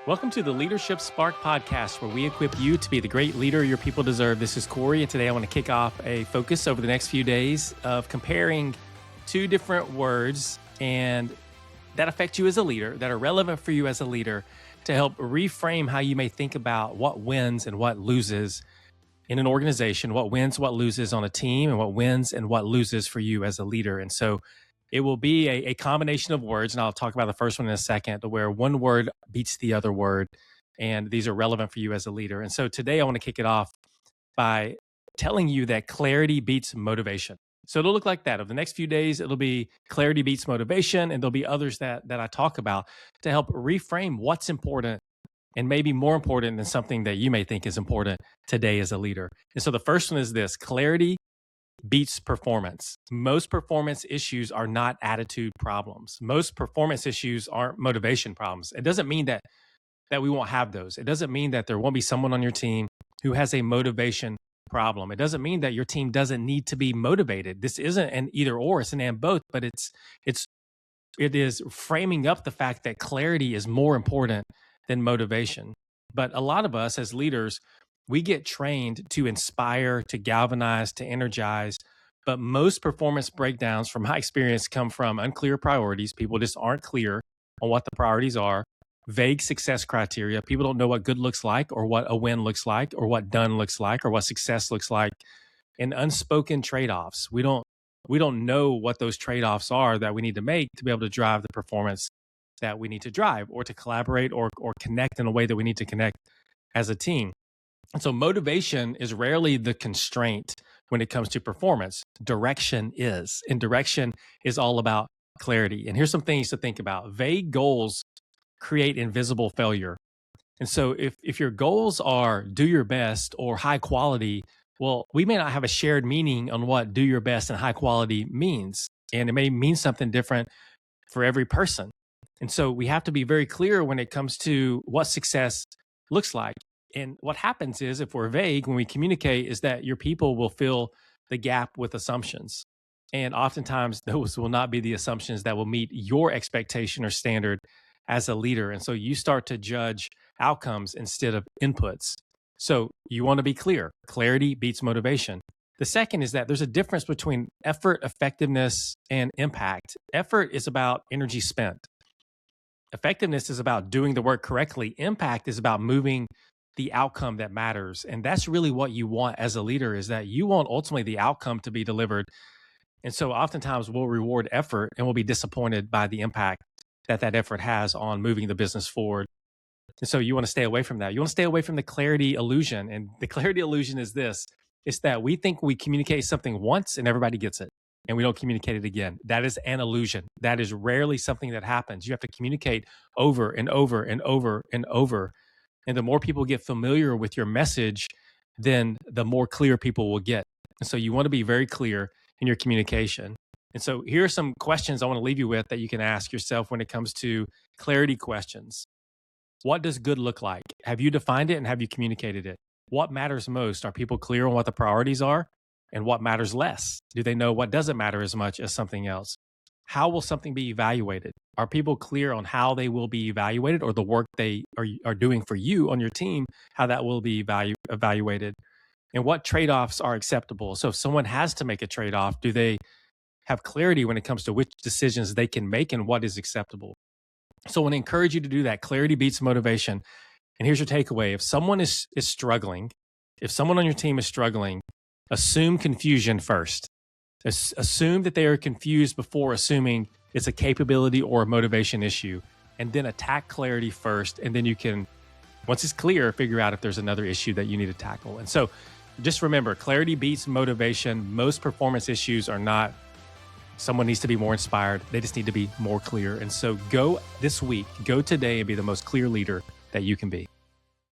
Welcome to the Leadership Spark podcast, where we equip you to be the great leader your people deserve. This is Corey, and today I want to kick off a focus over the next few days of comparing two different words and that affect you as a leader, that are relevant for you as a leader, to help reframe how you may think about what wins and what loses in an organization, what wins, what loses on a team, and what wins and what loses for you as a leader. And so it will be a combination of words, and I'll talk about the first one in a second, where one word beats the other word, and these are relevant for you as a leader. And so today I want to kick it off by telling you that clarity beats motivation. So it'll look like that. Over the next few days, it'll be clarity beats motivation, and there'll be others that I talk about to help reframe what's important and maybe more important than something that you may think is important today as a leader. And so the first one is this: clarity beats performance. Most performance issues are not attitude problems. Most performance issues aren't motivation problems. It doesn't mean that we won't have those. It doesn't mean that there won't be someone on your team who has a motivation problem. It doesn't mean that your team doesn't need to be motivated. This isn't an either or, it's an and both, but it is framing up the fact that clarity is more important than motivation. But a lot of us as leaders, we get trained to inspire, to galvanize, to energize. But most performance breakdowns, from my experience, come from unclear priorities. People just aren't clear on what the priorities are. Vague success criteria. People don't know what good looks like, or what a win looks like, or what done looks like, or what success looks like. And unspoken trade-offs. We don't know what those trade-offs are that we need to make to be able to drive the performance that we need to drive, or to collaborate or connect in a way that we need to connect as a team. And so motivation is rarely the constraint when it comes to performance. Direction is. And direction is all about clarity. And here's some things to think about. Vague goals create invisible failure. And so if your goals are do your best or high quality, well, we may not have a shared meaning on what do your best and high quality means. And it may mean something different for every person. And so we have to be very clear when it comes to what success looks like. And what happens is, if we're vague when we communicate, is that your people will fill the gap with assumptions. And oftentimes those will not be the assumptions that will meet your expectation or standard as a leader. And so you start to judge outcomes instead of inputs. So you want to be clear. Clarity beats motivation. The second is that there's a difference between effort, effectiveness, and impact. Effort is about energy spent. Effectiveness is about doing the work correctly. Impact is about moving the outcome that matters. And that's really what you want as a leader, is that you want ultimately the outcome to be delivered. And so oftentimes we'll reward effort and we'll be disappointed by the impact that effort has on moving the business forward. And so you want to stay away from that. You want to stay away from the clarity illusion. And the clarity illusion is this: it's that we think we communicate something once and everybody gets it, and we don't communicate it again. That is an illusion. That is rarely something that happens. You have to communicate over and over and over and over. And the more people get familiar with your message, then the more clear people will get. And so you want to be very clear in your communication. And so here are some questions I want to leave you with that you can ask yourself when it comes to clarity questions. What does good look like? Have you defined it and have you communicated it? What matters most? Are people clear on what the priorities are? And what matters less? Do they know what doesn't matter as much as something else? How will something be evaluated? Are people clear on how they will be evaluated, or the work they are doing for you on your team, how that will be evaluated? And what trade-offs are acceptable? So if someone has to make a trade-off, do they have clarity when it comes to which decisions they can make and what is acceptable? So I want to encourage you to do that. Clarity beats motivation. And here's your takeaway. If someone is struggling, if someone on your team is struggling, assume confusion first. Assume that they are confused before assuming it's a capability or a motivation issue, and then attack clarity first. And then you can, once it's clear, figure out if there's another issue that you need to tackle. And so just remember, clarity beats motivation. Most performance issues are not someone needs to be more inspired. They just need to be more clear. And so go this week, go today, and be the most clear leader that you can be.